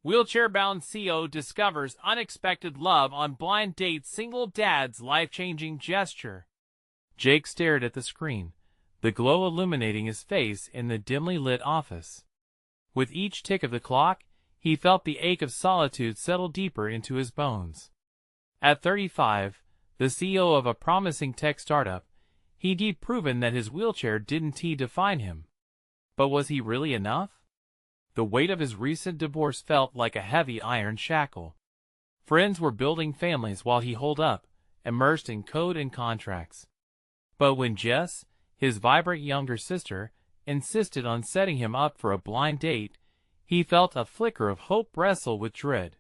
Wheelchair-bound CO discovers unexpected love on blind date. Single dad's life-changing gesture. Jake stared at the screen, the glow illuminating his face in the dimly lit office. With each tick of the clock, he felt the ache of solitude settle deeper into his bones. At 35, the CEO of a promising tech startup, he'd proven that his wheelchair didn't define him. But was he really enough? The weight of his recent divorce felt like a heavy iron shackle. Friends were building families while he holed up, immersed in code and contracts. But when Jess, his vibrant younger sister, insisted on setting him up for a blind date, he felt a flicker of hope wrestle with dread.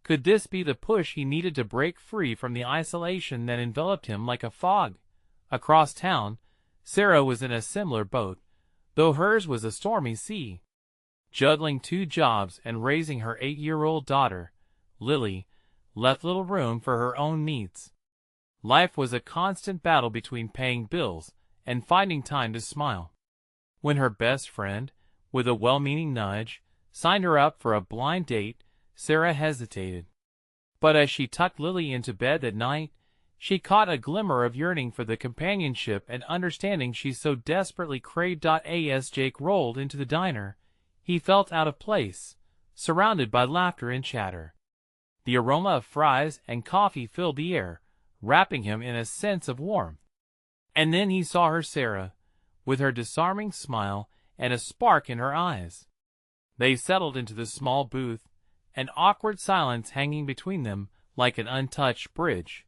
Could this be the push he needed to break free from the isolation that enveloped him like a fog? Across town, Sarah was in a similar boat, though hers was a stormy sea. Juggling 2 jobs and raising her 8-year-old daughter, Lily left little room for her own needs. Life was a constant battle between paying bills and finding time to smile. When her best friend, with a well-meaning nudge, signed her up for a blind date, Sarah hesitated. But as she tucked Lily into bed at night, she caught a glimmer of yearning for the companionship and understanding she so desperately craved. As Jake rolled into the diner, he felt out of place, surrounded by laughter and chatter. The aroma of fries and coffee filled the air, wrapping him in a sense of warmth. And then he saw her, Sarah, with her disarming smile and a spark in her eyes. They settled into the small booth, an awkward silence hanging between them like an untouched bridge.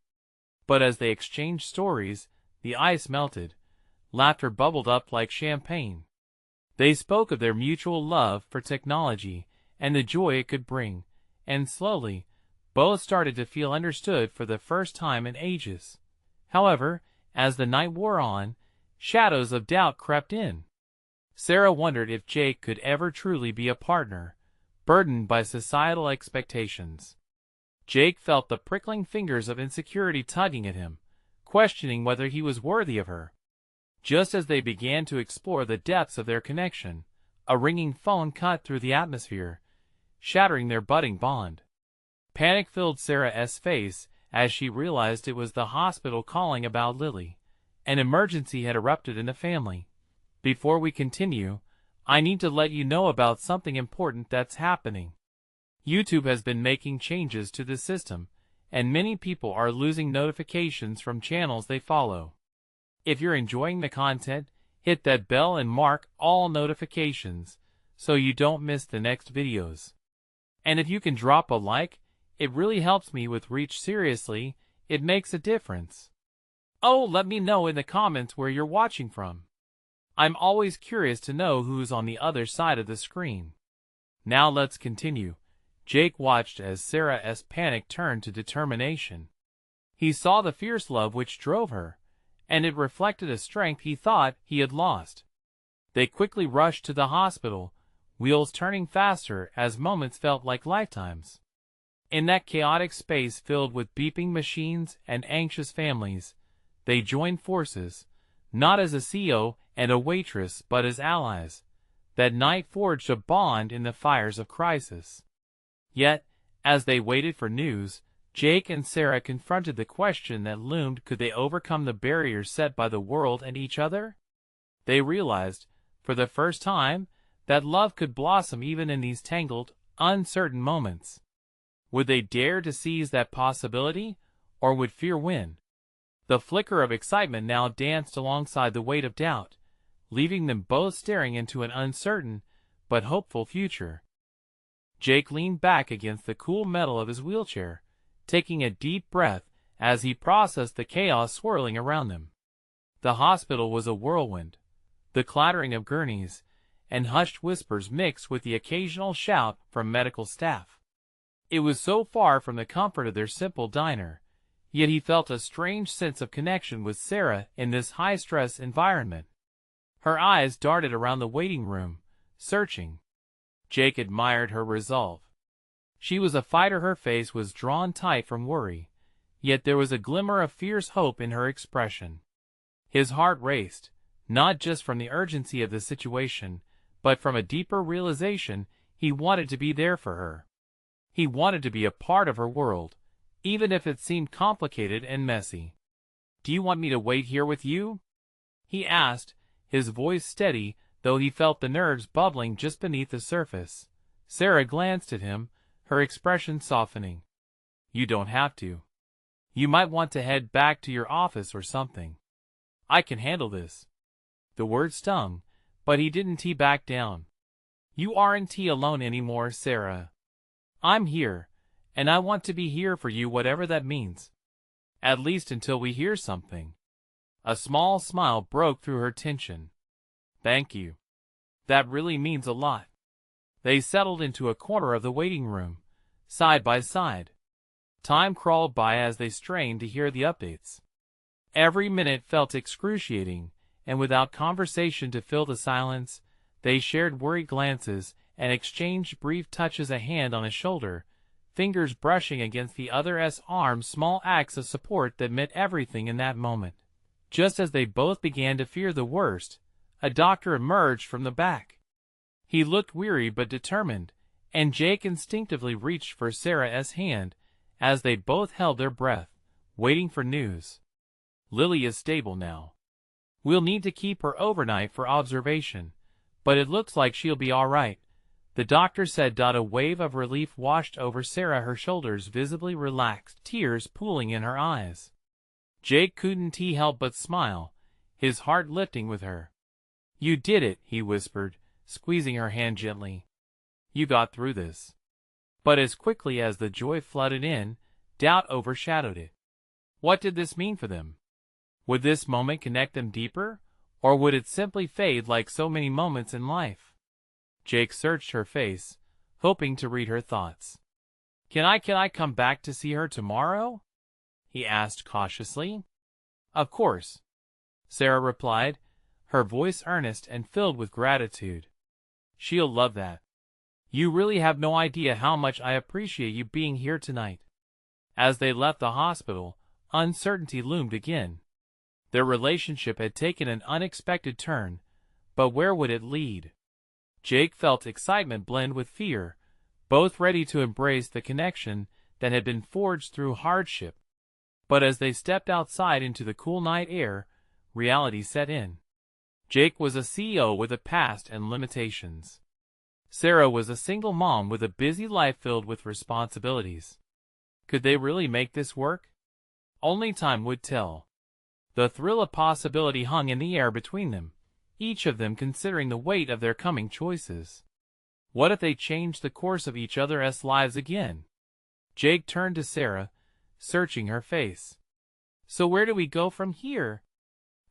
But as they exchanged stories, the ice melted, laughter bubbled up like champagne. They spoke of their mutual love for technology and the joy it could bring, and slowly, both started to feel understood for the first time in ages. However, as the night wore on, shadows of doubt crept in. Sarah wondered if Jake could ever truly be a partner, burdened by societal expectations. Jake felt the prickling fingers of insecurity tugging at him, questioning whether he was worthy of her. Just as they began to explore the depths of their connection, a ringing phone cut through the atmosphere, shattering their budding bond. Panic filled Sarah's face as she realized it was the hospital calling about Lily. An emergency had erupted in the family. Before we continue, I need to let you know about something important that's happening. YouTube has been making changes to the system, and many people are losing notifications from channels they follow. If you're enjoying the content, hit that bell and mark all notifications so you don't miss the next videos. And if you can drop a like, it really helps me with reach. Seriously, it makes a difference. Oh, let me know in the comments where you're watching from. I'm always curious to know who's on the other side of the screen. Now let's continue. Jake watched as Sarah's panic turned to determination. He saw the fierce love which drove her, and it reflected a strength he thought he had lost. They quickly rushed to the hospital, wheels turning faster as moments felt like lifetimes. In that chaotic space filled with beeping machines and anxious families, they joined forces, not as a CEO and a waitress but as allies. That night forged a bond in the fires of crisis. Yet, as they waited for news, Jake and Sarah confronted the question that loomed: could they overcome the barriers set by the world and each other? They realized, for the first time, that love could blossom even in these tangled, uncertain moments. Would they dare to seize that possibility, or would fear win? The flicker of excitement now danced alongside the weight of doubt, leaving them both staring into an uncertain but hopeful future. Jake leaned back against the cool metal of his wheelchair, taking a deep breath as he processed the chaos swirling around them. The hospital was a whirlwind. The clattering of gurneys and hushed whispers mixed with the occasional shout from medical staff. It was so far from the comfort of their simple diner, yet he felt a strange sense of connection with Sarah in this high-stress environment. Her eyes darted around the waiting room, searching. Jake admired her resolve. She was a fighter. Her face was drawn tight from worry, yet there was a glimmer of fierce hope in her expression. His heart raced, not just from the urgency of the situation, but from a deeper realization he wanted to be there for her. He wanted to be a part of her world, even if it seemed complicated and messy. "Do you want me to wait here with you?" he asked, his voice steady, though he felt the nerves bubbling just beneath the surface. Sarah glanced at him, her expression softening. "You don't have to. You might want to head back to your office or something. I can handle this." The word stung, but he didn't back down. "You aren't alone anymore, Sarah. I'm here, and I want to be here for you whatever that means. At least until we hear something." A small smile broke through her tension. "Thank you. That really means a lot." They settled into a corner of the waiting room, side by side. Time crawled by as they strained to hear the updates. Every minute felt excruciating, and without conversation to fill the silence, they shared worried glances and exchanged brief touches, a hand on his shoulder, fingers brushing against the other's arm, small acts of support that meant everything in that moment. Just as they both began to fear the worst, a doctor emerged from the back. He looked weary but determined, and Jake instinctively reached for Sarah's hand as they both held their breath, waiting for news. "Lily is stable now. We'll need to keep her overnight for observation, but it looks like she'll be all right," the doctor said. A wave of relief washed over Sarah, her shoulders visibly relaxed, tears pooling in her eyes. Jake couldn't help but smile, his heart lifting with her. "You did it," he whispered, squeezing her hand gently. "You got through this." But as quickly as the joy flooded in, doubt overshadowed it. What did this mean for them? Would this moment connect them deeper, or would it simply fade like so many moments in life? Jake searched her face, hoping to read her thoughts. Can I come back to see her tomorrow?" he asked cautiously. "Of course," Sarah replied, her voice earnest and filled with gratitude. "She'll love that. You really have no idea how much I appreciate you being here tonight." As they left the hospital, uncertainty loomed again. Their relationship had taken an unexpected turn, but where would it lead? Jake felt excitement blend with fear, both ready to embrace the connection that had been forged through hardship. But as they stepped outside into the cool night air, reality set in. Jake was a CEO with a past and limitations. Sarah was a single mom with a busy life filled with responsibilities. Could they really make this work? Only time would tell. The thrill of possibility hung in the air between them, each of them considering the weight of their coming choices. What if they changed the course of each other's lives again? Jake turned to Sarah, searching her face. "So where do we go from here?"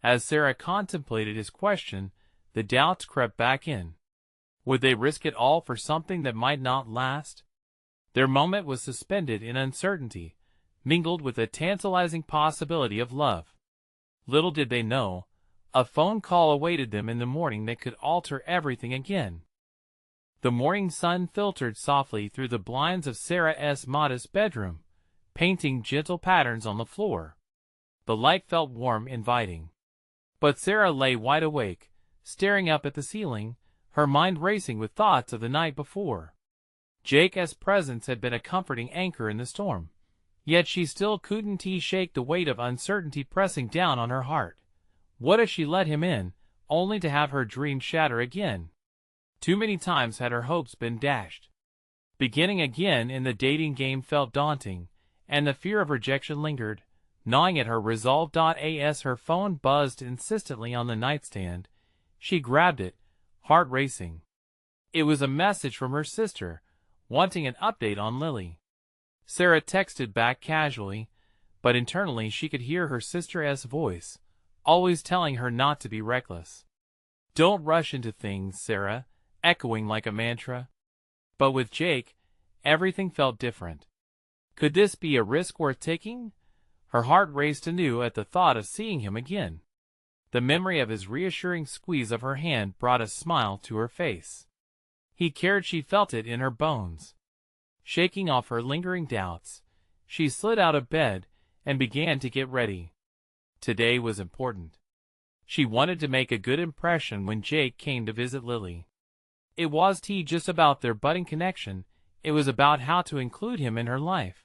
As Sarah contemplated his question, the doubts crept back in. Would they risk it all for something that might not last? Their moment was suspended in uncertainty, mingled with a tantalizing possibility of love. Little did they know, a phone call awaited them in the morning that could alter everything again. The morning sun filtered softly through the blinds of Sarah's modest bedroom, painting gentle patterns on the floor. The light felt warm, inviting. But Sarah lay wide awake, staring up at the ceiling, her mind racing with thoughts of the night before. Jake's presence had been a comforting anchor in the storm, yet she still couldn't shake the weight of uncertainty pressing down on her heart. What if she let him in, only to have her dreams shatter again? Too many times had her hopes been dashed. Beginning again in the dating game felt daunting, and the fear of rejection lingered, gnawing at her resolve. As her phone buzzed insistently on the nightstand, she grabbed it, heart racing. It was a message from her sister, wanting an update on Lily. Sarah texted back casually, but internally she could hear her sister's voice, always telling her not to be reckless. "Don't rush into things, Sarah," echoing like a mantra. But with Jake, everything felt different. Could this be a risk worth taking? Her heart raced anew at the thought of seeing him again. The memory of his reassuring squeeze of her hand brought a smile to her face. He cared, she felt it in her bones. Shaking off her lingering doubts, she slid out of bed and began to get ready. Today was important. She wanted to make a good impression when Jake came to visit Lily. It wasn't just about their budding connection, It was about how to include him in her life,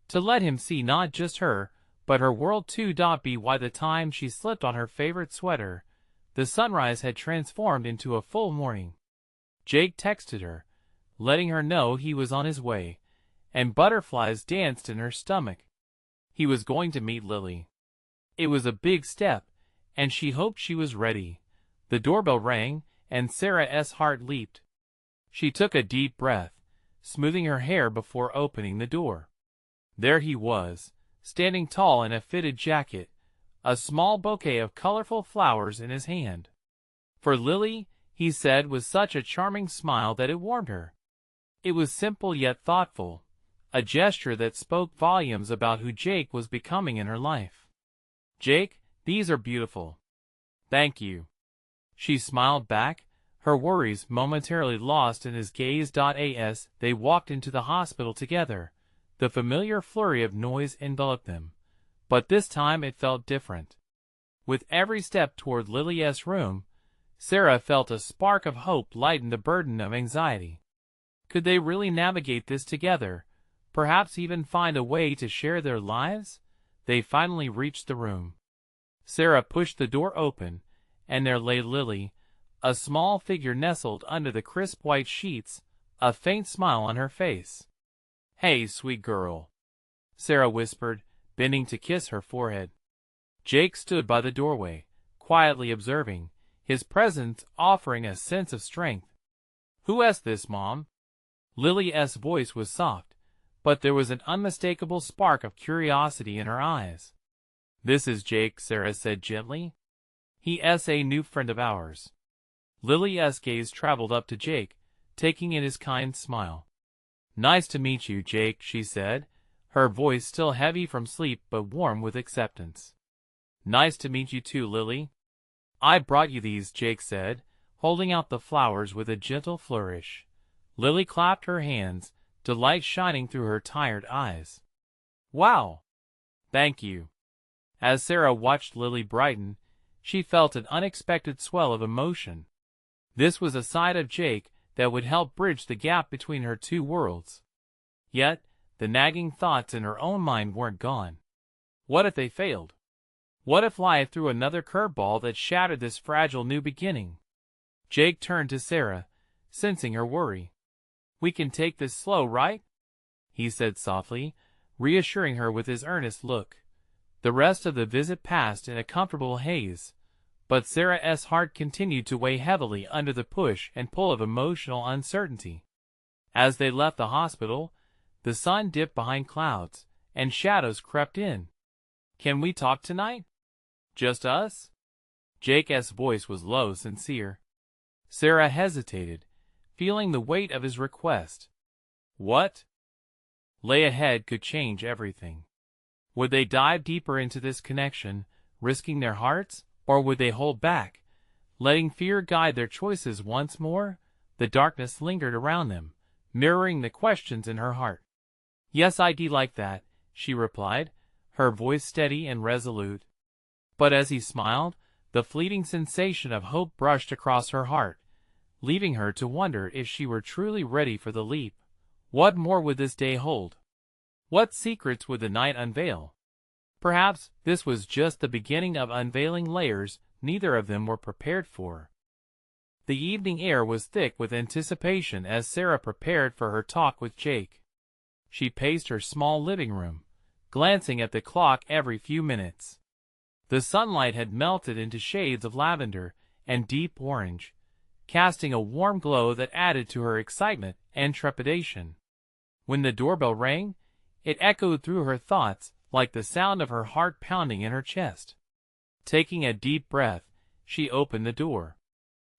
to let him see not just her, but her world too. By the time she slipped on her favorite sweater, the sunrise had transformed into a full morning. Jake texted her, letting her know he was on his way, and butterflies danced in her stomach. He was going to meet Lily. It was a big step, and she hoped she was ready. The doorbell rang, and Sarah's heart leaped. She took a deep breath, smoothing her hair before opening the door. There he was, standing tall in a fitted jacket, a small bouquet of colorful flowers in his hand. "For Lily," he said with such a charming smile that it warmed her. It was simple yet thoughtful, a gesture that spoke volumes about who Jake was becoming in her life. "Jake, these are beautiful." "Thank you." She smiled back, her worries momentarily lost in his gaze. As they walked into the hospital together, the familiar flurry of noise enveloped them, but this time it felt different. With every step toward Lily's room, Sarah felt a spark of hope lighten the burden of anxiety. Could they really navigate this together, perhaps even find a way to share their lives? They finally reached the room. Sarah pushed the door open, and there lay Lily, a small figure nestled under the crisp white sheets, a faint smile on her face. "Hey, sweet girl," Sarah whispered, bending to kiss her forehead. Jake stood by the doorway, quietly observing, his presence offering a sense of strength. "Who is this, Mom?" Lily's voice was soft, but there was an unmistakable spark of curiosity in her eyes. "This is Jake," Sarah said gently. "He is a new friend of ours." Lily's gaze traveled up to Jake, taking in his kind smile. "Nice to meet you, Jake," she said, her voice still heavy from sleep but warm with acceptance. "Nice to meet you too, Lily." "I brought you these," Jake said, holding out the flowers with a gentle flourish. Lily clapped her hands, delight shining through her tired eyes. "Wow! Thank you." As Sarah watched Lily brighten, she felt an unexpected swell of emotion. This was a side of Jake that would help bridge the gap between her two worlds. Yet, the nagging thoughts in her own mind weren't gone. What if they failed? What if life threw another curveball that shattered this fragile new beginning? Jake turned to Sarah, sensing her worry. "We can take this slow, right?" he said softly, reassuring her with his earnest look. The rest of the visit passed in a comfortable haze, but Sarah's heart continued to weigh heavily under the push and pull of emotional uncertainty. As they left the hospital, the sun dipped behind clouds, and shadows crept in. "Can we talk tonight? Just us?" Jake's voice was low, sincere. Sarah hesitated, feeling the weight of his request. What lay ahead could change everything. Would they dive deeper into this connection, risking their hearts, or would they hold back, letting fear guide their choices once more? The darkness lingered around them, mirroring the questions in her heart. "Yes, I'd like that," she replied, her voice steady and resolute. But as he smiled, the fleeting sensation of hope brushed across her heart, leaving her to wonder if she were truly ready for the leap. What more would this day hold? What secrets would the night unveil? Perhaps this was just the beginning of unveiling layers neither of them were prepared for. The evening air was thick with anticipation as Sarah prepared for her talk with Jake. She paced her small living room, glancing at the clock every few minutes. The sunlight had melted into shades of lavender and deep orange, casting a warm glow that added to her excitement and trepidation. When the doorbell rang, it echoed through her thoughts like the sound of her heart pounding in her chest. Taking a deep breath, she opened the door.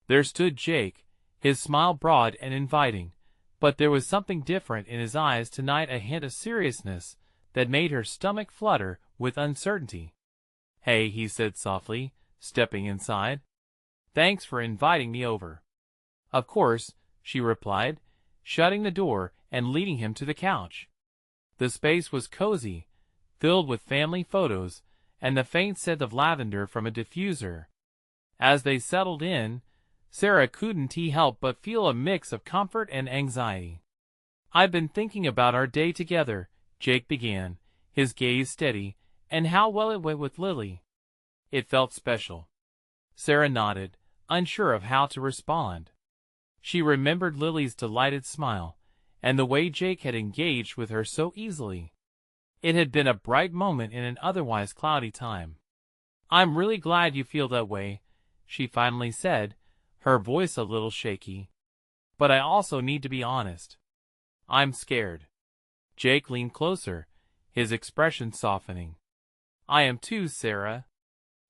There stood Jake, his smile broad and inviting, but there was something different in his eyes tonight, a hint of seriousness that made her stomach flutter with uncertainty. "Hey," he said softly, stepping inside. "Thanks for inviting me over." "Of course," she replied, shutting the door and leading him to the couch. The space was cozy, filled with family photos and the faint scent of lavender from a diffuser. As they settled in, Sarah couldn't help but feel a mix of comfort and anxiety. I've been thinking about our day together, Jake began, his gaze steady, and how well it went with Lily. It felt special. Sarah nodded, unsure of how to respond. She remembered Lily's delighted smile, and the way Jake had engaged with her so easily. It had been a bright moment in an otherwise cloudy time. "I'm really glad you feel that way," she finally said, her voice a little shaky. "But I also need to be honest. I'm scared." Jake leaned closer, his expression softening. "I am too, Sarah.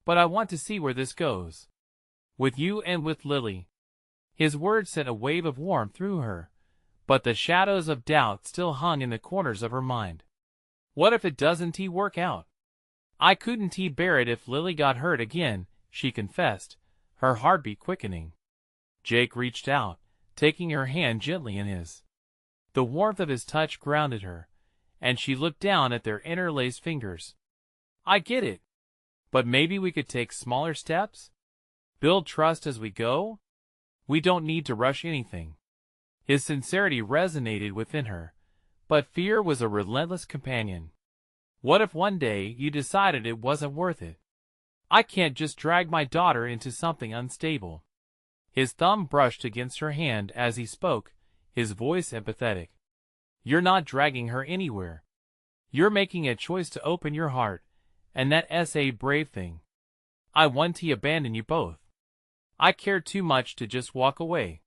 But I want to see where this goes. With you and with Lily." His words sent a wave of warmth through her, but the shadows of doubt still hung in the corners of her mind. What if it doesn't work out? "I couldn't bear it if Lily got hurt again," she confessed, her heartbeat quickening. Jake reached out, taking her hand gently in his. The warmth of his touch grounded her, and she looked down at their interlaced fingers. "I get it. But maybe we could take smaller steps? Build trust as we go? We don't need to rush anything." His sincerity resonated within her, but fear was a relentless companion. What if one day you decided it wasn't worth it? "I can't just drag my daughter into something unstable." His thumb brushed against her hand as he spoke, his voice empathetic. "You're not dragging her anywhere. You're making a choice to open your heart, and that's a brave thing. I want to abandon you both. I care too much to just walk away."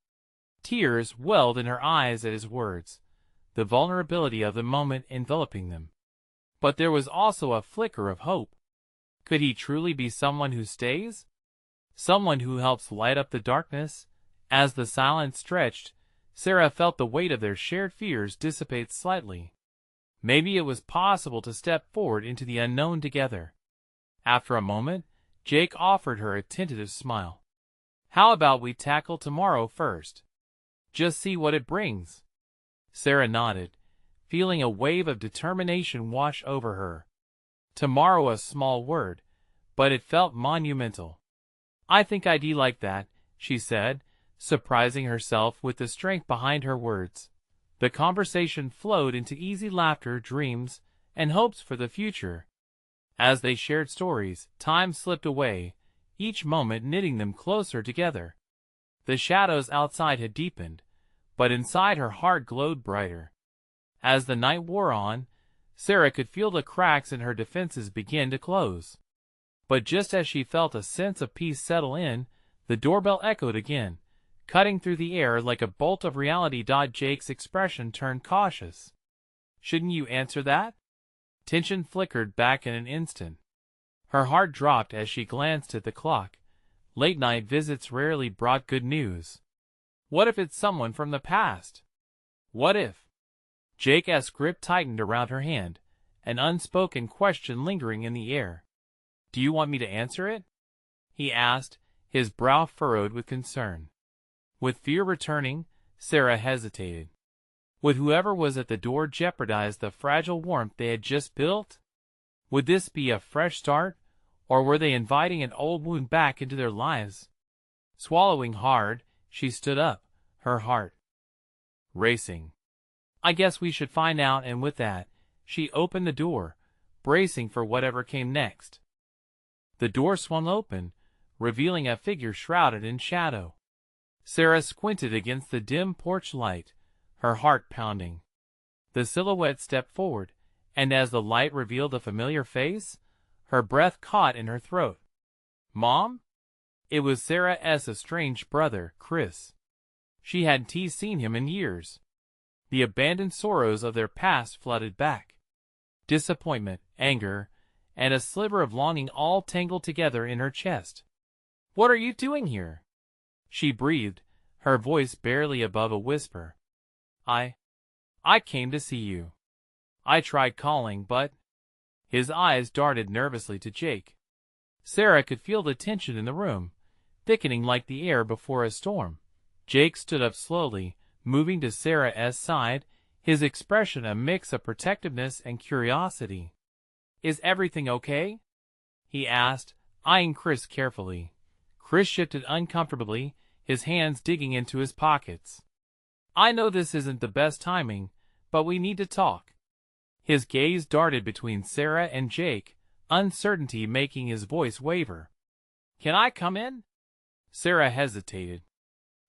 Tears welled in her eyes at his words, the vulnerability of the moment enveloping them. But there was also a flicker of hope. Could he truly be someone who stays? Someone who helps light up the darkness? As the silence stretched, Sarah felt the weight of their shared fears dissipate slightly. Maybe it was possible to step forward into the unknown together. After a moment, Jake offered her a tentative smile. "How about we tackle tomorrow first? Just see what it brings." Sarah nodded, feeling a wave of determination wash over her. Tomorrow, a small word, but it felt monumental. "I think I'd like that," she said, surprising herself with the strength behind her words. The conversation flowed into easy laughter, dreams, and hopes for the future. As they shared stories, time slipped away, each moment knitting them closer together. The shadows outside had deepened, but inside her heart glowed brighter. As the night wore on, Sarah could feel the cracks in her defenses begin to close. But just as she felt a sense of peace settle in, the doorbell echoed again, cutting through the air like a bolt of reality. Jake's expression turned cautious. "Shouldn't you answer that?" Tension flickered back in an instant. Her heart dropped as she glanced at the clock. Late-night visits rarely brought good news. What if it's someone from the past? What if? Jake's grip tightened around her hand, an unspoken question lingering in the air. "Do you want me to answer it?" he asked, his brow furrowed with concern. With fear returning, Sarah hesitated. Would whoever was at the door jeopardize the fragile warmth they had just built? Would this be a fresh start, or were they inviting an old wound back into their lives? Swallowing hard, she stood up, her heart racing. "I guess we should find out," and with that, she opened the door, bracing for whatever came next. The door swung open, revealing a figure shrouded in shadow. Sarah squinted against the dim porch light, her heart pounding. The silhouette stepped forward, and as the light revealed a familiar face, her breath caught in her throat. "Mom?" It was Sarah's estranged brother, Chris. She hadn't seen him in years. The abandoned sorrows of their past flooded back. Disappointment, anger, and a sliver of longing all tangled together in her chest. "What are you doing here?" she breathed, her voice barely above a whisper. I came to see you. I tried calling, but..." His eyes darted nervously to Jake. Sarah could feel the tension in the room, thickening like the air before a storm. Jake stood up slowly, moving to Sarah's side, his expression a mix of protectiveness and curiosity. "Is everything okay?" he asked, eyeing Chris carefully. Chris shifted uncomfortably, his hands digging into his pockets. "I know this isn't the best timing, but we need to talk. His gaze darted between Sarah and Jake, uncertainty making his voice waver. Can I come in? Sarah hesitated.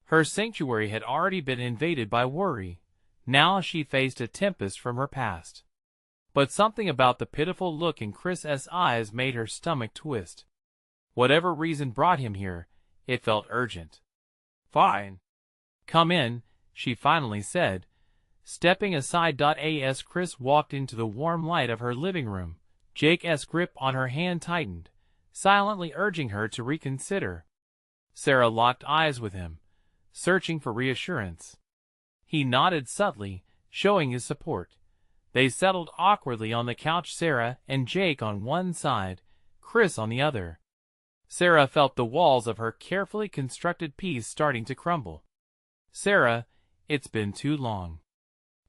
Her sanctuary had already been invaded by worry. Now she faced a tempest from her past. But something about the pitiful look in Chris's eyes made her stomach twist. Whatever reason brought him here, it felt urgent. Fine. Come in, she finally said. Stepping aside as Chris walked into the warm light of her living room, Jake's grip on her hand tightened, silently urging her to reconsider. Sarah locked eyes with him, searching for reassurance. He nodded subtly, showing his support. They settled awkwardly on the couch, Sarah and Jake on one side, Chris on the other. Sarah felt the walls of her carefully constructed peace starting to crumble. Sarah, it's been too long.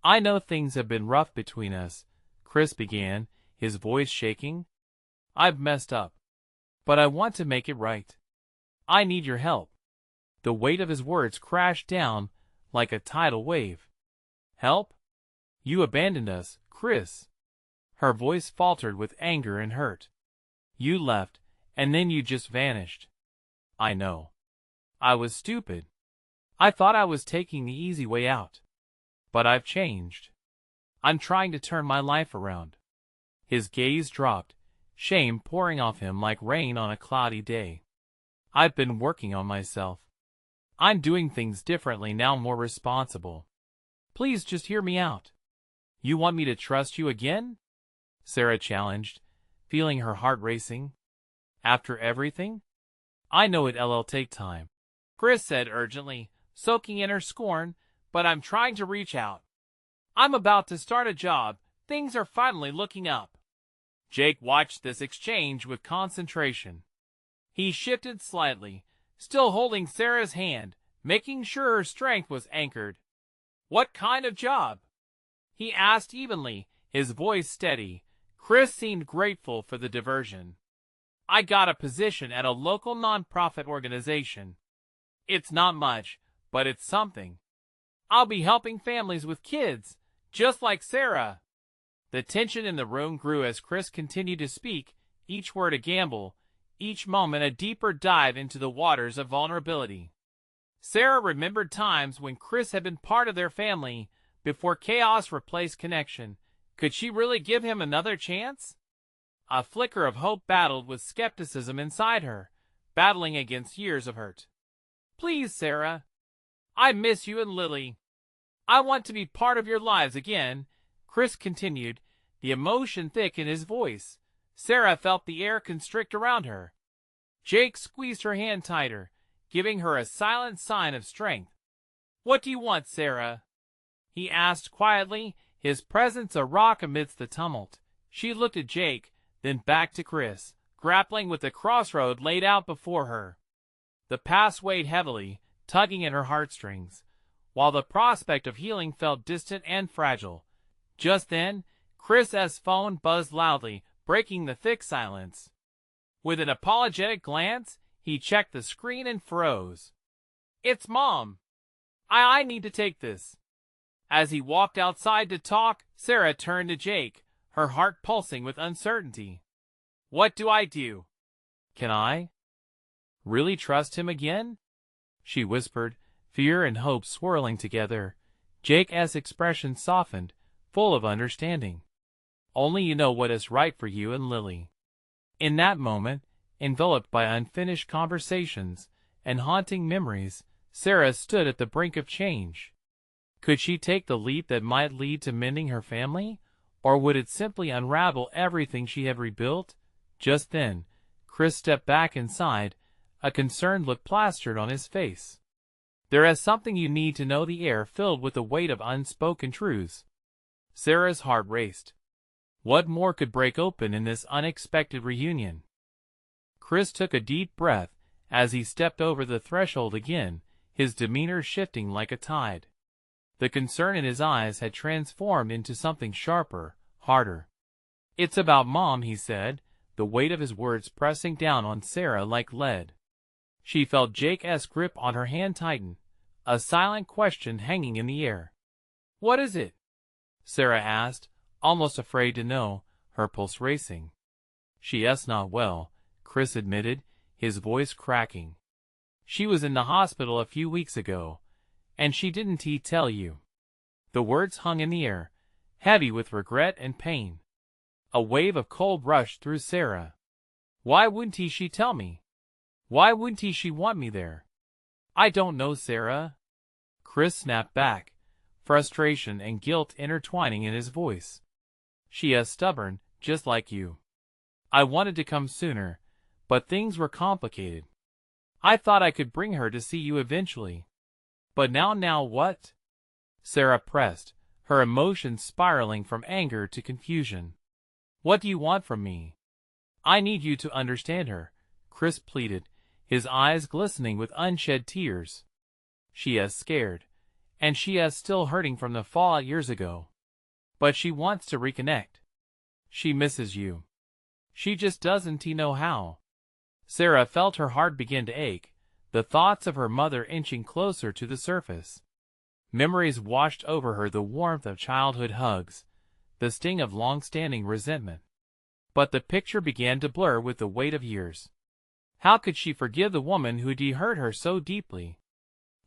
I know things have been rough between us, Chris began, his voice shaking. I've messed up. But I want to make it right. I need your help. The weight of his words crashed down like a tidal wave. Help? You abandoned us, Chris. Her voice faltered with anger and hurt. You left, and then you just vanished. I know. I was stupid. I thought I was taking the easy way out. But I've changed. I'm trying to turn my life around. His gaze dropped, shame pouring off him like rain on a cloudy day. I've been working on myself. I'm doing things differently now, more responsible. Please just hear me out. You want me to trust you again? Sarah challenged, feeling her heart racing. After everything? I know it'll take time, Chris said urgently, soaking in her scorn, but I'm trying to reach out. I'm about to start a job. Things are finally looking up. Jake watched this exchange with concentration. He shifted slightly, still holding Sarah's hand, making sure her strength was anchored. What kind of job? He asked evenly, his voice steady. Chris seemed grateful for the diversion. I got a position at a local nonprofit organization. It's not much, but it's something. I'll be helping families with kids, just like Sarah. The tension in the room grew as Chris continued to speak, each word a gamble, each moment a deeper dive into the waters of vulnerability. Sarah remembered times when Chris had been part of their family, before chaos replaced connection. Could she really give him another chance? A flicker of hope battled with skepticism inside her, battling against years of hurt. Please, Sarah. I miss you and Lily. I want to be part of your lives again, Chris continued, the emotion thick in his voice. Sarah felt the air constrict around her. Jake squeezed her hand tighter, giving her a silent sign of strength. What do you want, Sarah? He asked quietly, his presence a rock amidst the tumult. She looked at Jake, then back to Chris, grappling with the crossroad laid out before her. The past weighed heavily, tugging at her heartstrings, while the prospect of healing felt distant and fragile. Just then, Chris's phone buzzed loudly, breaking the thick silence. With an apologetic glance, he checked the screen and froze. It's Mom. I need to take this. As he walked outside to talk, Sarah turned to Jake, her heart pulsing with uncertainty. What do I do? Can I really trust him again? She whispered, fear and hope swirling together. Jake's expression softened, full of understanding. Only you know what is right for you and Lily. In that moment, enveloped by unfinished conversations and haunting memories, Sarah stood at the brink of change. Could she take the leap that might lead to mending her family, or would it simply unravel everything she had rebuilt? Just then, Chris stepped back inside, a concerned look plastered on his face. There is something you need to know, the air filled with the weight of unspoken truths. Sarah's heart raced. What more could break open in this unexpected reunion? Chris took a deep breath as he stepped over the threshold again, his demeanor shifting like a tide. The concern in his eyes had transformed into something sharper, harder. It's about Mom, he said, the weight of his words pressing down on Sarah like lead. She felt Jake's grip on her hand tighten, a silent question hanging in the air. What is it? Sarah asked, almost afraid to know, her pulse racing. She's not well, Chris admitted, his voice cracking. She was in the hospital a few weeks ago. And she didn't tell you. The words hung in the air, heavy with regret and pain. A wave of cold rushed through Sarah. Why wouldn't she tell me? Why wouldn't she want me there? I don't know, Sarah. Chris snapped back, frustration and guilt intertwining in his voice. She is stubborn, just like you. I wanted to come sooner, but things were complicated. I thought I could bring her to see you eventually. But now what? Sarah pressed, her emotions spiraling from anger to confusion. What do you want from me? I need you to understand her, Chris pleaded, his eyes glistening with unshed tears. She is scared, and she is still hurting from the fallout years ago. But she wants to reconnect. She misses you. She just doesn't know how. Sarah felt her heart begin to ache, the thoughts of her mother inching closer to the surface. Memories washed over her, the warmth of childhood hugs, the sting of long-standing resentment. But the picture began to blur with the weight of years. How could she forgive the woman who'd hurt her so deeply?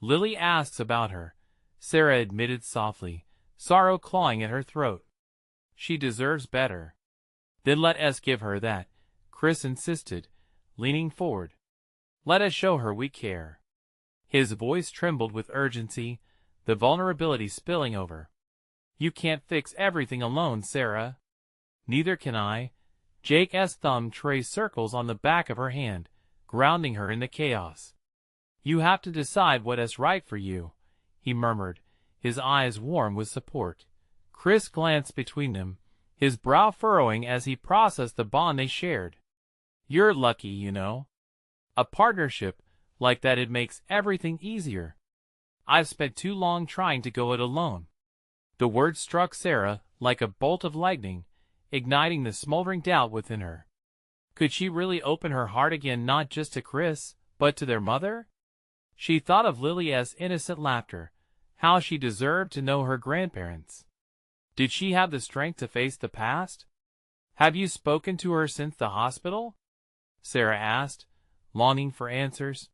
Lily asks about her, Sarah admitted softly, sorrow clawing at her throat. She deserves better. Then let us give her that, Chris insisted, leaning forward. Let us show her we care. His voice trembled with urgency, the vulnerability spilling over. You can't fix everything alone, Sarah. Neither can I. Jake's thumb traced circles on the back of her hand, grounding her in the chaos. You have to decide what is right for you, he murmured, his eyes warm with support. Chris glanced between them, his brow furrowing as he processed the bond they shared. You're lucky, you know. A partnership like that, it makes everything easier. I've spent too long trying to go it alone. The words struck Sarah like a bolt of lightning, igniting the smoldering doubt within her. Could she really open her heart again, not just to Chris, but to their mother? She thought of Lily's innocent laughter, how she deserved to know her grandparents. Did she have the strength to face the past? Have you spoken to her since the hospital? Sarah asked, longing for answers.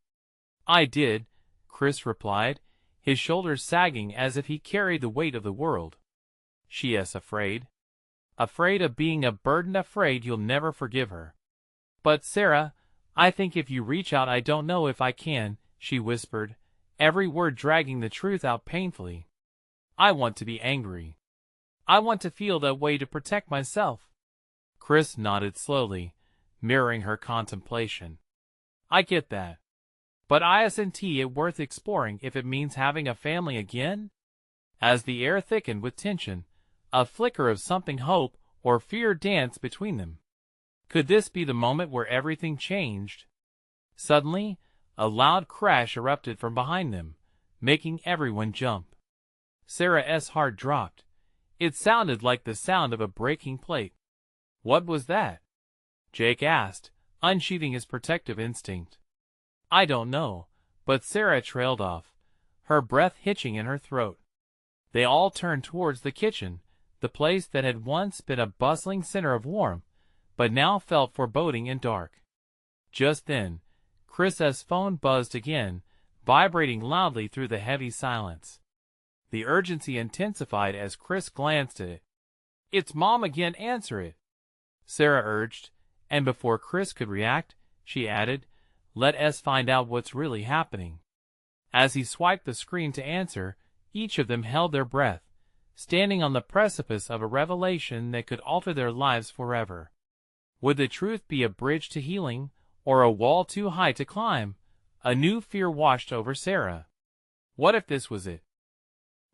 I did, Chris replied, his shoulders sagging as if he carried the weight of the world. She is afraid. Afraid of being a burden, afraid you'll never forgive her. But Sarah, I think if you reach out, I don't know if I can, she whispered, every word dragging the truth out painfully. I want to be angry. I want to feel that way to protect myself. Chris nodded slowly, mirroring her contemplation. I get that. But isn't it worth exploring if it means having a family again? As the air thickened with tension, a flicker of something, hope or fear, danced between them. Could this be the moment where everything changed? Suddenly, a loud crash erupted from behind them, making everyone jump. Sarah's heart dropped. It sounded like the sound of a breaking plate. What was that? Jake asked, unsheathing his protective instinct. I don't know, but Sarah trailed off, her breath hitching in her throat. They all turned towards the kitchen, the place that had once been a bustling center of warmth, but now felt foreboding and dark. Just then, Chris's phone buzzed again, vibrating loudly through the heavy silence. The urgency intensified as Chris glanced at it. It's Mom again, answer it, Sarah urged, and before Chris could react, she added, let us find out what's really happening. As he swiped the screen to answer, each of them held their breath, standing on the precipice of a revelation that could alter their lives forever. Would the truth be a bridge to healing, or a wall too high to climb? A new fear washed over Sarah. What if this was it?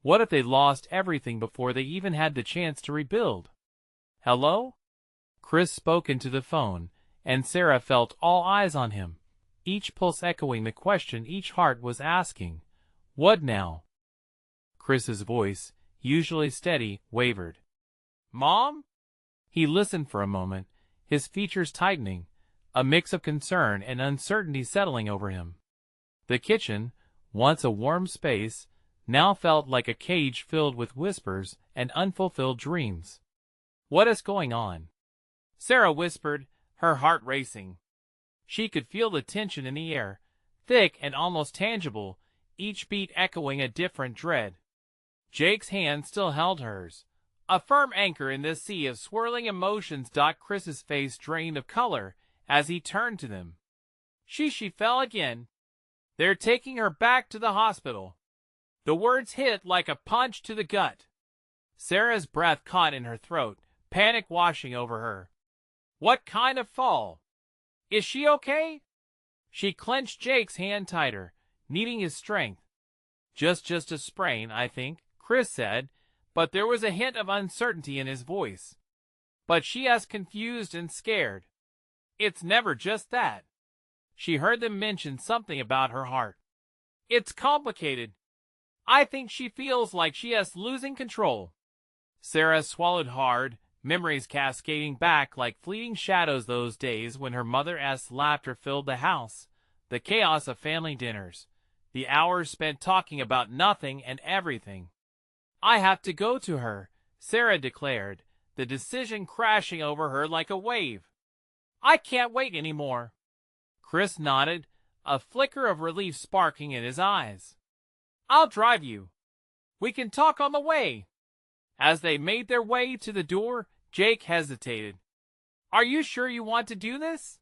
What if they lost everything before they even had the chance to rebuild? Hello? Chris spoke into the phone, and Sarah felt all eyes on him, each pulse echoing the question each heart was asking. What now? Chris's voice, usually steady, wavered. Mom? He listened for a moment, his features tightening, a mix of concern and uncertainty settling over him. The kitchen, once a warm space, now felt like a cage filled with whispers and unfulfilled dreams. "What is going on?" Sarah whispered, her heart racing. She could feel the tension in the air, thick and almost tangible, each beat echoing a different dread. Jake's hand still held hers, a firm anchor in this sea of swirling emotions. Chris's face drained of color as he turned to them. She fell again. "They're taking her back to the hospital." The words hit like a punch to the gut. Sarah's breath caught in her throat, panic washing over her. What kind of fall? Is she okay? She clenched Jake's hand tighter, needing his strength. Just a sprain, I think," Chris said, but there was a hint of uncertainty in his voice. "But she is confused and scared." "It's never just that." She heard them mention something about her heart. "It's complicated. I think she feels like she is losing control." Sarah swallowed hard, memories cascading back like fleeting shadows. Those days when her mother's laughter filled the house, the chaos of family dinners, the hours spent talking about nothing and everything. "I have to go to her," Sarah declared, the decision crashing over her like a wave. "I can't wait anymore." Chris nodded, a flicker of relief sparking in his eyes. "I'll drive you. We can talk on the way." As they made their way to the door, Jake hesitated. "Are you sure you want to do this?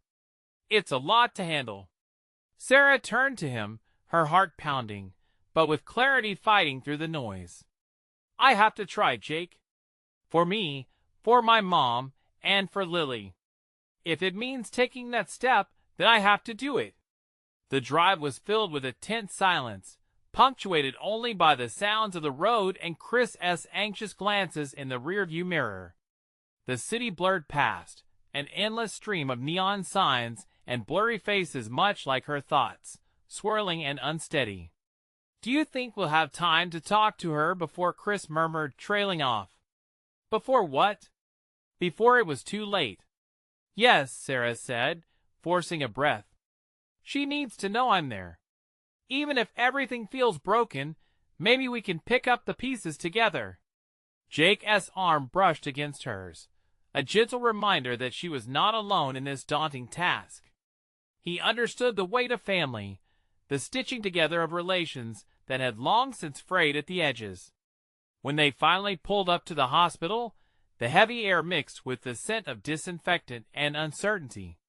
It's a lot to handle." Sarah turned to him, her heart pounding, but with clarity fighting through the noise. "I have to try, Jake. For me, for my mom, and for Lily. If it means taking that step, then I have to do it." The drive was filled with a tense silence, punctuated only by the sounds of the road and Chris's anxious glances in the rearview mirror. The city blurred past, an endless stream of neon signs and blurry faces much like her thoughts, swirling and unsteady. "Do you think we'll have time to talk to her before?" Chris murmured, trailing off. "Before what?" "Before it was too late." "Yes," Sarah said, forcing a breath. "She needs to know I'm there. Even if everything feels broken, maybe we can pick up the pieces together." Jake's arm brushed against hers, a gentle reminder that she was not alone in this daunting task. He understood the weight of family, the stitching together of relations that had long since frayed at the edges. When they finally pulled up to the hospital, the heavy air mixed with the scent of disinfectant and uncertainty.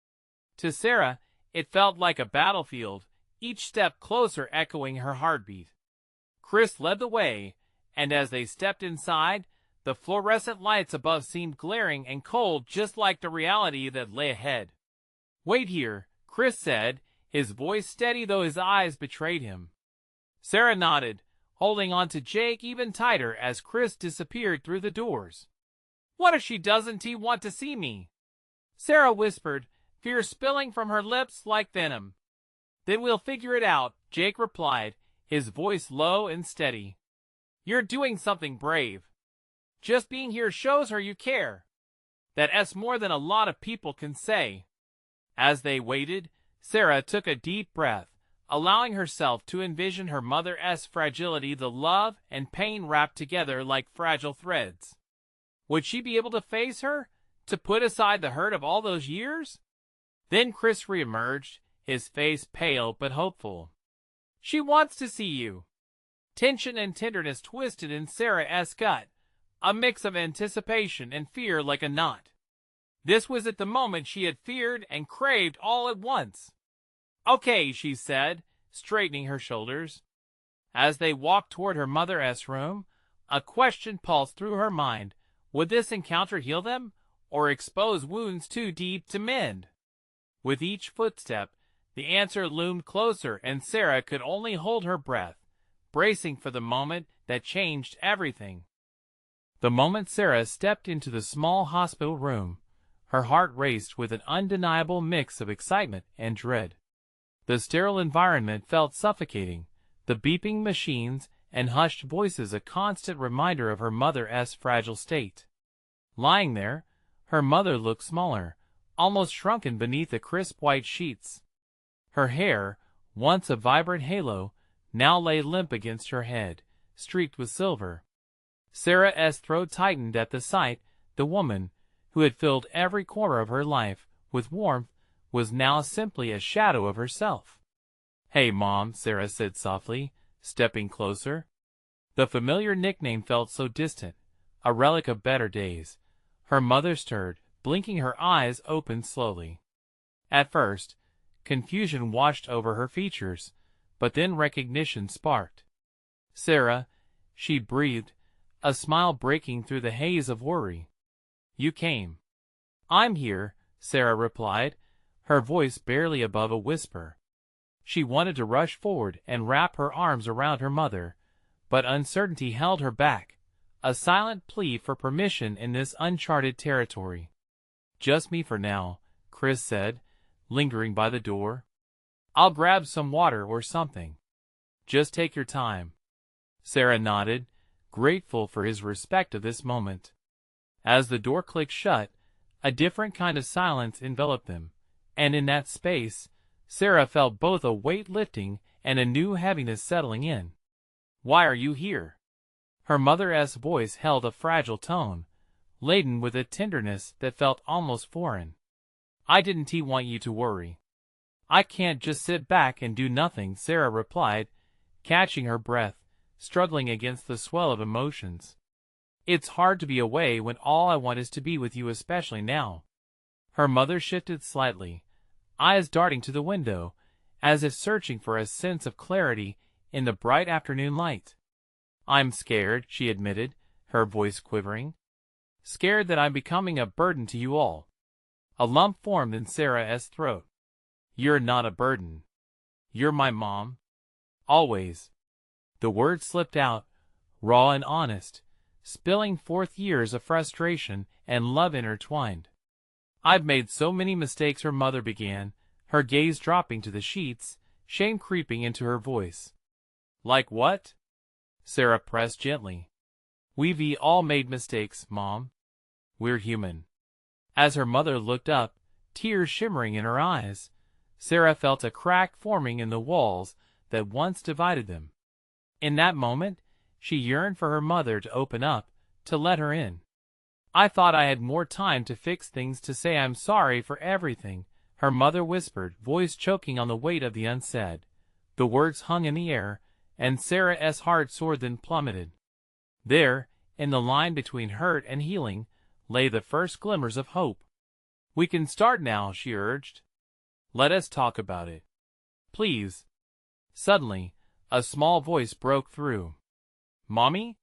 To Sarah, it felt like a battlefield, each step closer echoing her heartbeat. Chris led the way, and as they stepped inside, the fluorescent lights above seemed glaring and cold, just like the reality that lay ahead. "Wait here," Chris said, his voice steady though his eyes betrayed him. Sarah nodded, holding on to Jake even tighter as Chris disappeared through the doors. "What if she doesn't want to see me?" Sarah whispered, fear spilling from her lips like venom. "Then we'll figure it out," Jake replied, his voice low and steady. "You're doing something brave. Just being here shows her you care. That's more than a lot of people can say." As they waited, Sarah took a deep breath, allowing herself to envision her mother's fragility, the love and pain wrapped together like fragile threads. Would she be able to face her, to put aside the hurt of all those years? Then Chris reemerged, his face pale but hopeful. "She wants to see you." Tension and tenderness twisted in Sarah's gut, a mix of anticipation and fear like a knot. This was at the moment she had feared and craved all at once. "Okay," she said, straightening her shoulders. As they walked toward her mother's room, a question pulsed through her mind. Would this encounter heal them, or expose wounds too deep to mend? With each footstep, the answer loomed closer, and Sarah could only hold her breath, bracing for the moment that changed everything. The moment Sarah stepped into the small hospital room, her heart raced with an undeniable mix of excitement and dread. The sterile environment felt suffocating, the beeping machines and hushed voices a constant reminder of her mother's fragile state. Lying there, her mother looked smaller, almost shrunken beneath the crisp white sheets. Her hair, once a vibrant halo, now lay limp against her head, streaked with silver. Sarah's throat tightened at the sight. The woman, who had filled every corner of her life with warmth, was now simply a shadow of herself. "Hey, Mom," Sarah said softly, stepping closer. The familiar nickname felt so distant, a relic of better days. Her mother stirred, blinking her eyes open slowly. At first, confusion washed over her features, but then recognition sparked. "Sarah," she breathed, a smile breaking through the haze of worry. "You came." "I'm here," Sarah replied, her voice barely above a whisper. She wanted to rush forward and wrap her arms around her mother, but uncertainty held her back, a silent plea for permission in this uncharted territory. "Just me for now," Chris said, lingering by the door. "I'll grab some water or something. Just take your time." Sarah nodded, grateful for his respect of this moment. As the door clicked shut, a different kind of silence enveloped them, and in that space, Sarah felt both a weight lifting and a new heaviness settling in. "Why are you here?" Her mother's voice held a fragile tone, laden with a tenderness that felt almost foreign. "I didn't want you to worry." "I can't just sit back and do nothing," Sarah replied, catching her breath, struggling against the swell of emotions. "It's hard to be away when all I want is to be with you, especially now." Her mother shifted slightly, eyes darting to the window, as if searching for a sense of clarity in the bright afternoon light. "I'm scared," she admitted, her voice quivering. "Scared that I'm becoming a burden to you all." A lump formed in Sarah's throat. "You're not a burden. You're my mom. Always." The words slipped out, raw and honest, spilling forth years of frustration and love intertwined. "I've made so many mistakes," her mother began, her gaze dropping to the sheets, shame creeping into her voice. "Like what?" Sarah pressed gently. "We've all made mistakes, Mom. We're human." As her mother looked up, tears shimmering in her eyes, Sarah felt a crack forming in the walls that once divided them. In that moment, she yearned for her mother to open up, to let her in. "I thought I had more time to fix things, to say I'm sorry for everything," her mother whispered, voice choking on the weight of the unsaid. The words hung in the air, and Sarah's heart soared then plummeted. There, in the line between hurt and healing, lay the first glimmers of hope. "We can start now," she urged. "Let us talk about it. Please." Suddenly, a small voice broke through. "Mommy?"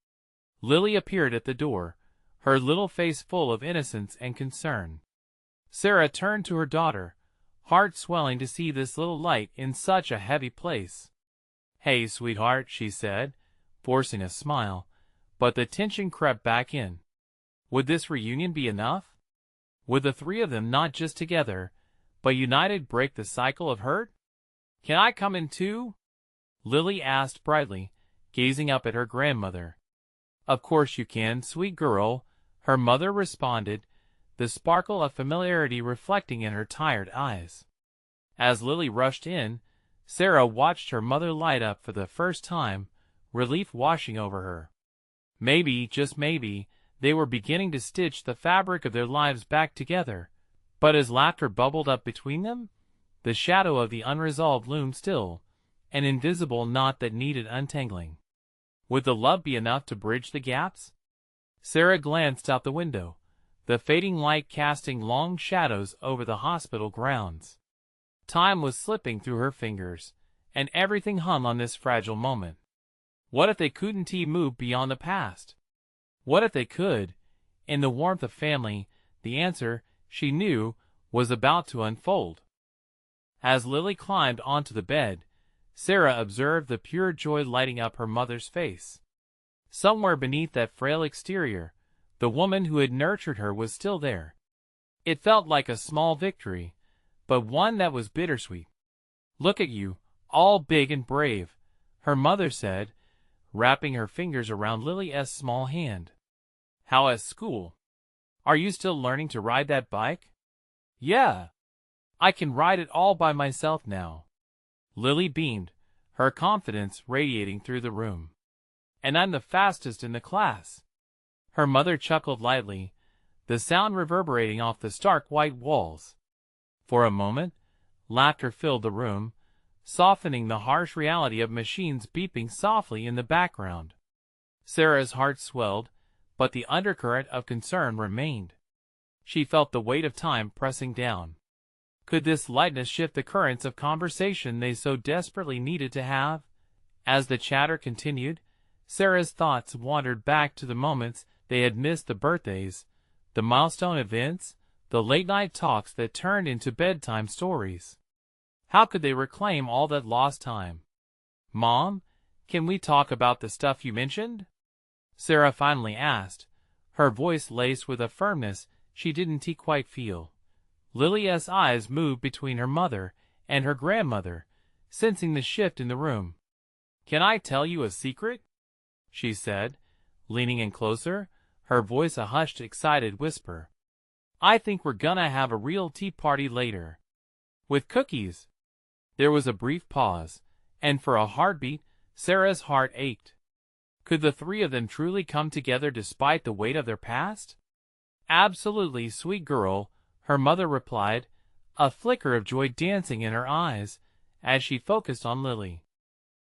Lily appeared at the door, her little face full of innocence and concern. Sarah turned to her daughter, heart swelling to see this little light in such a heavy place. "Hey, sweetheart," she said, forcing a smile, but the tension crept back in. Would this reunion be enough? Would the three of them, not just together, but united, break the cycle of hurt? "Can I come in too?" Lily asked brightly, gazing up at her grandmother. "Of course you can, sweet girl," her mother responded, the sparkle of familiarity reflecting in her tired eyes. As Lily rushed in, Sarah watched her mother light up for the first time, relief washing over her. Maybe, just maybe, they were beginning to stitch the fabric of their lives back together, but as laughter bubbled up between them, the shadow of the unresolved loomed still, an invisible knot that needed untangling. Would the love be enough to bridge the gaps? Sarah glanced out the window, the fading light casting long shadows over the hospital grounds. Time was slipping through her fingers, and everything hung on this fragile moment. What if they couldn't move beyond the past? What if they could? In the warmth of family, the answer, she knew, was about to unfold. As Lily climbed onto the bed, Sarah observed the pure joy lighting up her mother's face. Somewhere beneath that frail exterior, the woman who had nurtured her was still there. It felt like a small victory, but one that was bittersweet. "Look at you, all big and brave," her mother said, wrapping her fingers around Lily's small hand. "How is school? Are you still learning to ride that bike?" "Yeah. I can ride it all by myself now." Lily beamed, her confidence radiating through the room. and I'm the fastest in the class." Her mother chuckled lightly, the sound reverberating off the stark white walls. For a moment, laughter filled the room, softening the harsh reality of machines beeping softly in the background. Sarah's heart swelled, but the undercurrent of concern remained. She felt the weight of time pressing down. Could this lightness shift the currents of conversation they so desperately needed to have? As the chatter continued, Sarah's thoughts wandered back to the moments they had missed, the birthdays, the milestone events, the late-night talks that turned into bedtime stories. How could they reclaim all that lost time? "Mom, can we talk about the stuff you mentioned?" Sarah finally asked, her voice laced with a firmness she didn't quite feel. Lily's eyes moved between her mother and her grandmother, sensing the shift in the room. "Can I tell you a secret?" she said, leaning in closer, her voice a hushed, excited whisper. "I think we're gonna have a real tea party later. With cookies." There was a brief pause, and for a heartbeat, Sarah's heart ached. Could the three of them truly come together despite the weight of their past? "Absolutely, sweet girl," her mother replied, a flicker of joy dancing in her eyes as she focused on Lily.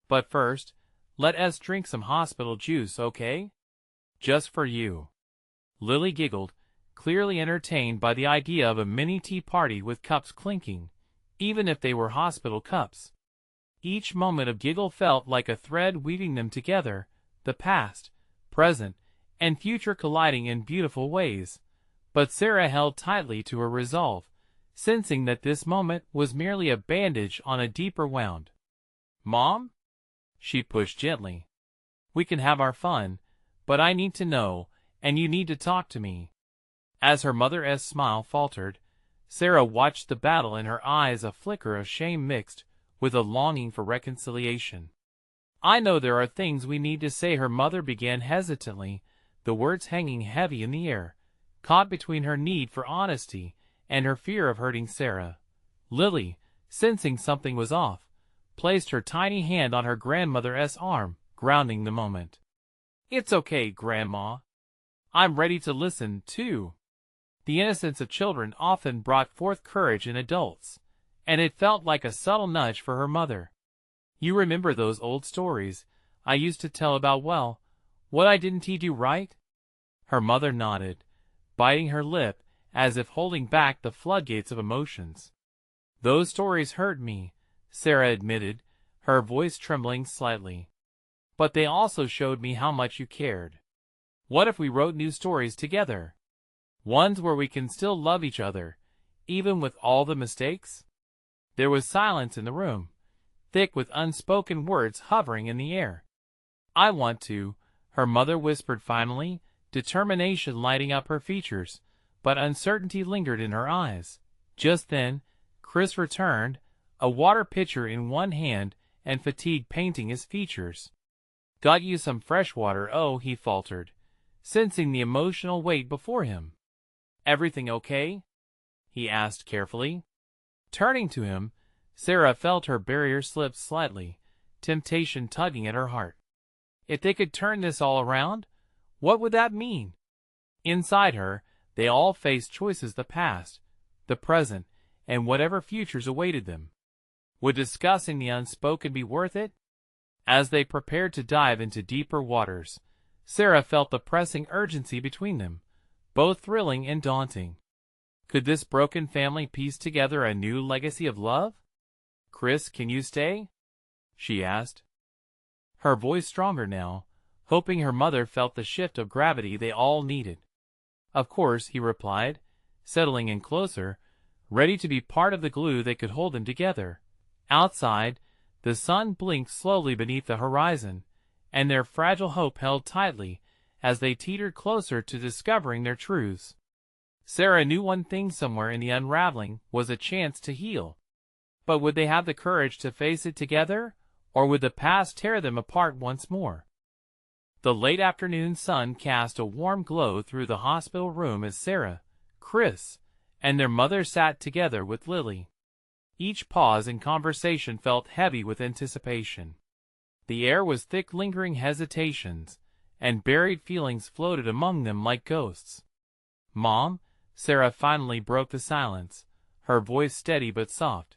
"But first, let us drink some hospital juice, okay? Just for you." Lily giggled, clearly entertained by the idea of a mini tea party with cups clinking, even if they were hospital cups. Each moment of giggle felt like a thread weaving them together, the past, present, and future colliding in beautiful ways. But Sarah held tightly to her resolve, sensing that this moment was merely a bandage on a deeper wound. "Mom?" she pushed gently. "We can have our fun, but I need to know, and you need to talk to me." As her mother's smile faltered, Sarah watched the battle in her eyes, a flicker of shame mixed with a longing for reconciliation. "I know there are things we need to say," her mother began hesitantly, the words hanging heavy in the air, caught between her need for honesty and her fear of hurting Sarah. Lily, sensing something was off, placed her tiny hand on her grandmother's arm, grounding the moment. "It's okay, Grandma. I'm ready to listen, too." The innocence of children often brought forth courage in adults, and it felt like a subtle nudge for her mother. "You remember those old stories I used to tell about, well, what I didn't do right?" Her mother nodded, biting her lip as if holding back the floodgates of emotions. "Those stories hurt me," Sarah admitted, her voice trembling slightly. "But they also showed me how much you cared. What if we wrote new stories together? Ones where we can still love each other, even with all the mistakes?" There was silence in the room, thick with unspoken words hovering in the air. "I want to," her mother whispered finally, determination lighting up her features, but uncertainty lingered in her eyes. Just then, Chris returned, a water pitcher in one hand and fatigue painting his features. "Got you some fresh water, oh," he faltered, sensing the emotional weight before him. "Everything okay?" he asked carefully. Turning to him, Sarah felt her barrier slip slightly, temptation tugging at her heart. If they could turn this all around, what would that mean? Inside her, they all faced choices: the past, the present, and whatever futures awaited them. Would discussing the unspoken be worth it? As they prepared to dive into deeper waters, Sarah felt the pressing urgency between them, both thrilling and daunting. Could this broken family piece together a new legacy of love? "Chris, can you stay?" she asked, her voice stronger now, hoping her mother felt the shift of gravity they all needed. "Of course," he replied, settling in closer, ready to be part of the glue that could hold them together. Outside, the sun blinked slowly beneath the horizon, and their fragile hope held tightly as they teetered closer to discovering their truths. Sarah knew one thing: somewhere in the unraveling was a chance to heal. But would they have the courage to face it together, or would the past tear them apart once more? The late afternoon sun cast a warm glow through the hospital room as Sarah, Chris, and their mother sat together with Lily. Each pause in conversation felt heavy with anticipation. The air was thick, lingering hesitations, and buried feelings floated among them like ghosts. "Mom," Sarah finally broke the silence, her voice steady but soft.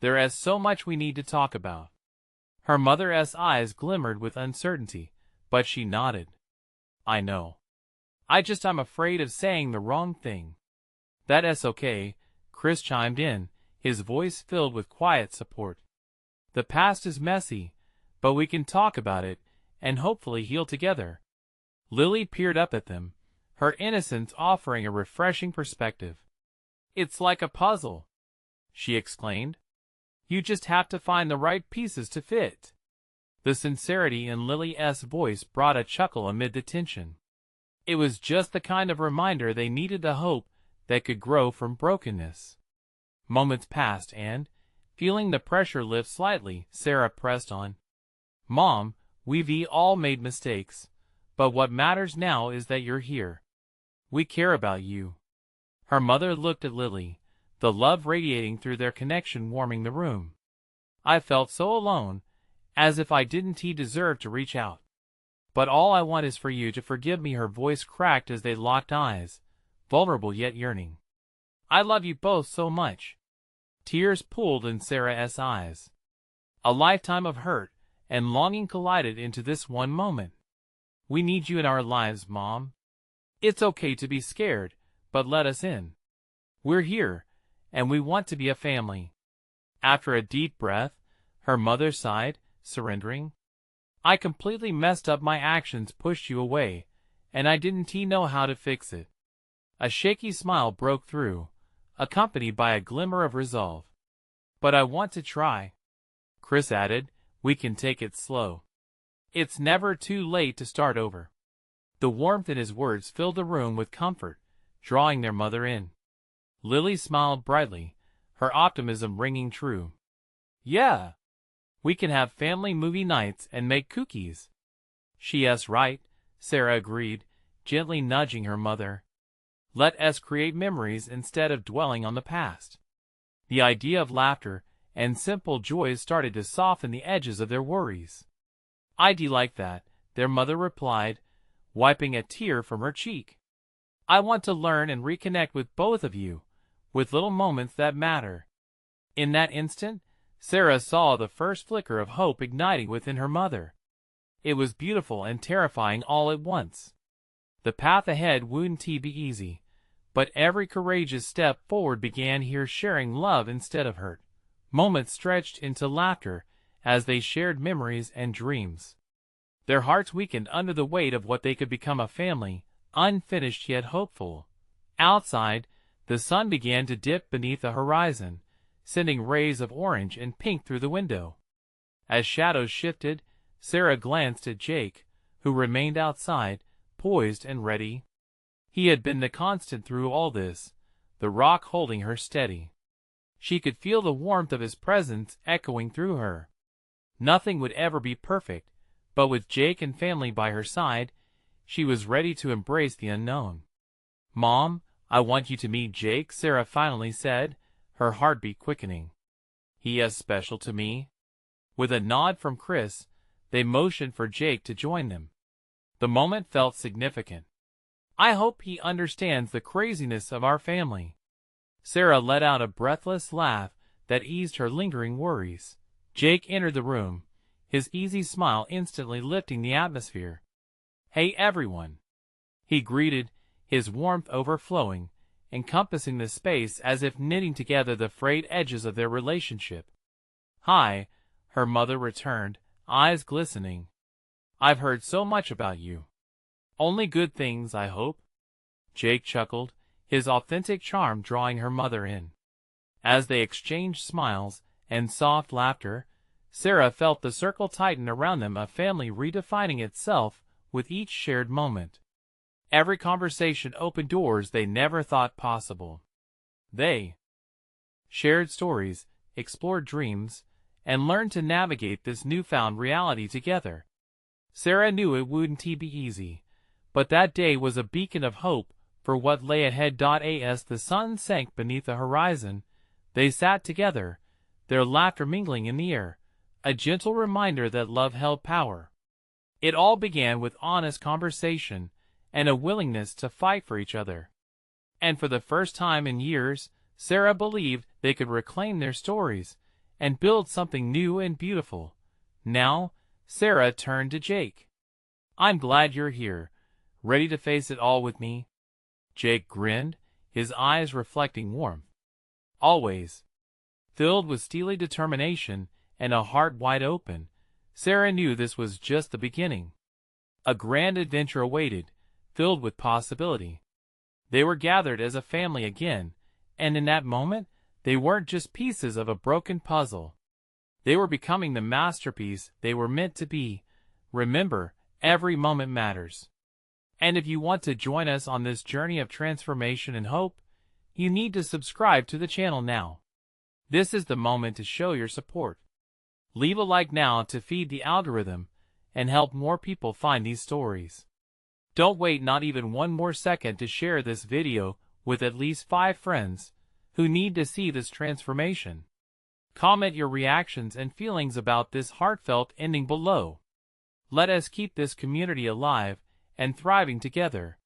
"There is so much we need to talk about." Her mother's eyes glimmered with uncertainty, but she nodded. "I know. I'm afraid of saying the wrong thing." "That's okay," Chris chimed in, his voice filled with quiet support. "The past is messy, but we can talk about it and hopefully heal together." Lily peered up at them, her innocence offering a refreshing perspective. "It's like a puzzle," she exclaimed. "You just have to find the right pieces to fit." The sincerity in Lily's voice brought a chuckle amid the tension. It was just the kind of reminder they needed, the hope that could grow from brokenness. Moments passed and, feeling the pressure lift slightly, Sarah pressed on. "Mom, we've all made mistakes, but what matters now is that you're here. We care about you." Her mother looked at Lily, the love radiating through their connection warming the room. "I felt so alone, as if I didn't deserve to reach out. But all I want is for you to forgive me." Her voice cracked as they locked eyes, vulnerable yet yearning. "I love you both so much." Tears pooled in Sarah's eyes. A lifetime of hurt and longing collided into this one moment. "We need you in our lives, Mom. It's okay to be scared, but let us in. We're here, and we want to be a family." After a deep breath, her mother sighed, surrendering. "I completely messed up. My actions pushed you away, and I didn't know how to fix it." A shaky smile broke through, accompanied by a glimmer of resolve. "But I want to try," Chris added. "We can take it slow. It's never too late to start over." The warmth in his words filled the room with comfort, drawing their mother in. Lily smiled brightly, her optimism ringing true. "Yeah, we can have family movie nights and make cookies." "She's right," Sarah agreed, gently nudging her mother. "Let us create memories instead of dwelling on the past." The idea of laughter and simple joys started to soften the edges of their worries. "I'd like that," their mother replied, wiping a tear from her cheek. "I want to learn and reconnect with both of you, with little moments that matter." In that instant, Sarah saw the first flicker of hope igniting within her mother. It was beautiful and terrifying all at once. The path ahead wouldn't be easy, but every courageous step forward began here, sharing love instead of hurt. Moments stretched into laughter as they shared memories and dreams. Their hearts weakened under the weight of what they could become, a family, unfinished yet hopeful. Outside, the sun began to dip beneath the horizon, sending rays of orange and pink through the window. As shadows shifted, Sarah glanced at Jake, who remained outside, poised and ready. He had been the constant through all this, the rock holding her steady. She could feel the warmth of his presence echoing through her. Nothing would ever be perfect, but with Jake and family by her side, she was ready to embrace the unknown. "Mom, I want you to meet Jake," Sarah finally said, her heartbeat quickening. "He is special to me." With a nod from Chris, they motioned for Jake to join them. The moment felt significant. "I hope he understands the craziness of our family." Sarah let out a breathless laugh that eased her lingering worries. Jake entered the room, his easy smile instantly lifting the atmosphere. "Hey everyone," he greeted, his warmth overflowing, encompassing the space as if knitting together the frayed edges of their relationship. "Hi," her mother returned, eyes glistening. "I've heard so much about you." "Only good things, I hope." Jake chuckled, his authentic charm drawing her mother in. As they exchanged smiles and soft laughter, Sarah felt the circle tighten around them, a family redefining itself with each shared moment. Every conversation opened doors they never thought possible. They shared stories, explored dreams, and learned to navigate this newfound reality together. Sarah knew it wouldn't be easy, but that day was a beacon of hope for what lay ahead. As the sun sank beneath the horizon, they sat together, their laughter mingling in the air, a gentle reminder that love held power. It all began with honest conversation and a willingness to fight for each other. And for the first time in years, Sarah believed they could reclaim their stories and build something new and beautiful. Now, Sarah turned to Jake. "I'm glad you're here. Ready to face it all with me?" Jake grinned, his eyes reflecting warmth. "Always." Filled with steely determination and a heart wide open, Sarah knew this was just the beginning. A grand adventure awaited, filled with possibility. They were gathered as a family again, and in that moment, they weren't just pieces of a broken puzzle. They were becoming the masterpiece they were meant to be. Remember, every moment matters. And if you want to join us on this journey of transformation and hope, you need to subscribe to the channel now. This is the moment to show your support. Leave a like now to feed the algorithm and help more people find these stories. Don't wait not even one more second to share this video with at least 5 friends who need to see this transformation. Comment your reactions and feelings about this heartfelt ending below. Let us keep this community alive and thriving together.